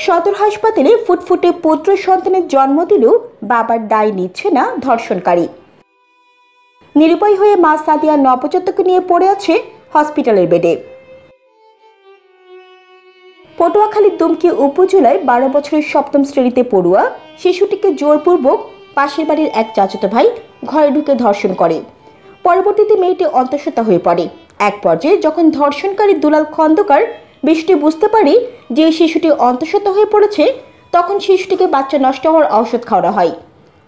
সদর হাসপাতালে ফুটফুটে পুত্র সন্তানের জন্ম দিলেও বাবার দায় নিচ্ছে না ধর্ষণকারী। নিরুপায় হয়ে মা সাদিয়া নবজাতককে নিয়ে পড়ে আছে হসপিটালের বেডে। পটুয়াখালীর দুমকি উপজেলায় 12 বছরের 7ম শ্রেণীতে পড়ুয়া শিশুটিকে জোরপূর্বক পাশের বাড়ির এক চাচাতো ভাই ঘরে ঢুকে ধর্ষণ করে। পরবর্তীতে মেয়েটি অন্তঃসত্ত্বা হয়ে পড়ে। এক পর্যায়ে যখন ধর্ষণকারী দুলাল খন্দকার বিষয়টি বুঝতে পারে যে শিশুটি অন্তঃসত্ত্বা হয়ে পড়েছে, তখন শিশুটিকে বাচ্চা নষ্ট হওয়ার ঔষধ খাওয়ানো হয়।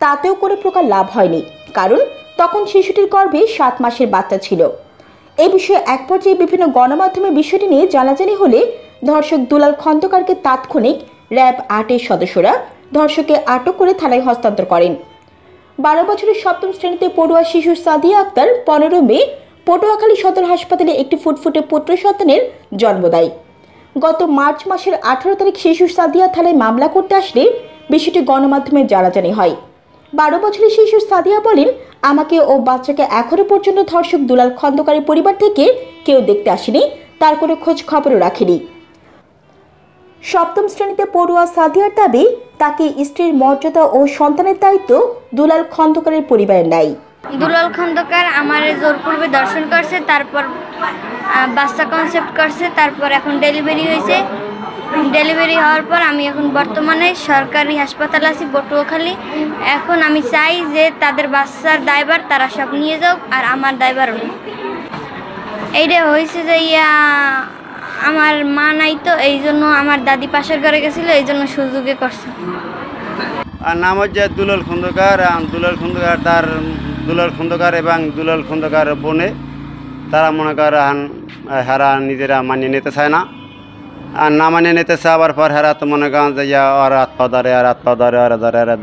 তাতেও কোনো প্রকার লাভ হয়নি, কারণ তখন শিশুটির গর্ভে 7 মাসের বাচ্চা ছিল। এই বিষয়ে এক পর্যায়ে বিভিন্ন গণমাধ্যমে বিষয়টি নিয়ে জানাজানি হলে ধর্ষক দুলাল খন্দকারকে তাৎক্ষণিক র্যাব 8-এর সদস্যরা ধর্ষককে আটক করে থানায় হস্তান্তর করেন। 12 বছরের 7ম শ্রেণীতে পড়ুয়া শিশু সাদিয়া আক্তার 15 মে পটুয়াখালী সদর হাসপাতালে একটি ফুটফুটে পুত্র সন্তানের জন্ম দেয়। গত মার্চ মাসের 18 তারিখ শিশু সাদিয়া থানায় মামলা করতে আসলে বিষয়টি গণমাধ্যমে জানাজানি হয়। 12 বছরের শিশু সাদিয়া বলেন, আমাকে ও বাচ্চাকে এখনো পর্যন্ত ধর্ষক দুলাল খন্দকারের পরিবার থেকে কেউ দেখতে আসেনি, তার কোনো খোঁজ খবরও রাখেনি। 7ম শ্রেণীতে পড়ুয়া সাদিয়ার দাবি, তাকে স্ত্রীর মর্যাদা ও সন্তানের দায়িত্ব দুলাল খন্দকারের পরিবারের নাই। দুলাল খন্দকার আমার জোরপূর্বে দর্শন করছে, তারপর বাচ্চা কনসেপ্ট করছে, তারপর এখন ডেলিভারি হয়েছে। ডেলিভারি হওয়ার পর আমি এখন বর্তমানে সরকারি হাসপাতাল আছি পটুয়াখালী। এখন আমি চাই যে তাদের বাচ্চার দায়ভার তারা সব নিয়ে যাও, আর আমার দায়ভারও নেই। এইটা হয়েছে যে আমার মা নাই, তো এই জন্য আমার দাদি পাশের ঘরে গেছিলো, এই জন্য সুযোগে করছে। আর নাম হচ্ছে দুলাল খন্দকার। দুলাল খন্দকার এবং দুলাল খন্দকার বোনে তারা মনে করেন হেরা নিজেরা মানিয়ে নিতে চায় না। আর না মানিয়ে নিতে চাওয়ার পর হেরা তো মনে করেন যে আর হাত পা ধরে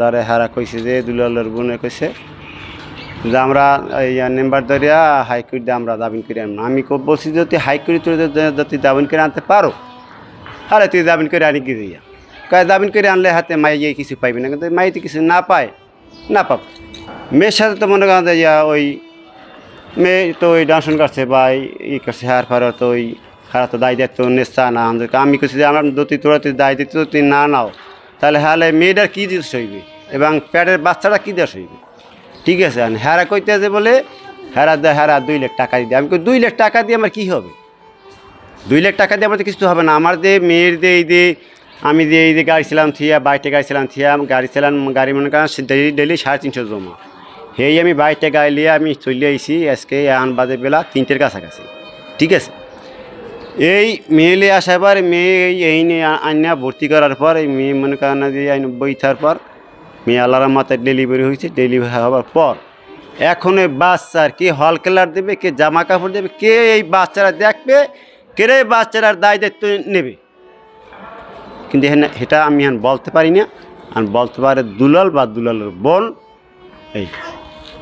ধরে হেরা কইছে যে দুলালের বোনে কইছে যে আমরা নেম্বার ধরিয়া হাইকোর্ট দিয়ে আমরা দাবিন করে আনবো। আমি বলছি যে তুই হাইকোর্ট যদি দাবিন করে আনতে পারো, আরে তুই দাবিন করে আনি কি দিয়া দাবিন করে আনলে হাতে মাইয়ে কিছু পাইবি না, কিন্তু মাইতে কিছু না পায় না পাব। মেয়ের সাথে তো মনে করেন যে ওই মেয়ে তো ওই ডান্সন করছে বা ই করছে, হার ফার তো ওই হারা তো দায় দায়িত্ব নেশা না। আমি কিছু যে আমার তোরা তুই দায় দিতে তুই না নাও, তাহলে হালে মেয়েটার কী দিস হইবে এবং প্যাটের বাচ্চাটা কী দেশ হইবে। ঠিক আছে, হেরা কইতে আছে বলে হেরা 2 লাখ টাকা দিতে। আমি 2 লাখ টাকা দিয়ে আমার কী হবে? 2 লাখ টাকা দিয়ে আমার তো কিছু হবে না। আমার যে মেয়ের যে আমি যে এই যে গাড়ি ছিলাম থিয়া, বাইকটা গাড়ি ছিলাম থিয়া, গাড়ি মনে করেন ডেলি 350 জমা। এই আমি বাইকটা গাড়ি নিয়ে আমি চলে আইছি আজকে বাজে বেলা 3টের কাছাকাছি। ঠিক আছে, এই মেয়ে আসার পর মেয়ে এই নিয়ে আইনা ভর্তি করার পর এই মেয়ে মনে করেন যে বইথার পর মেয়ে আল্লাহর মাথায় ডেলিভারি হয়েছে। ডেলিভারি হওয়ার পর এখন ওই বাচ্চার কে হল কেলার দেবে, কে জামা কাপড় দেবে, কে এই বাচ্চারা দেখবে, কে রে বাচ্চারার দায় দায়িত্ব নেবে, কিন্তু এটা আমি বলতে পারি না। আর বলতে পারে দুলাল বা দুলালের বোন। এই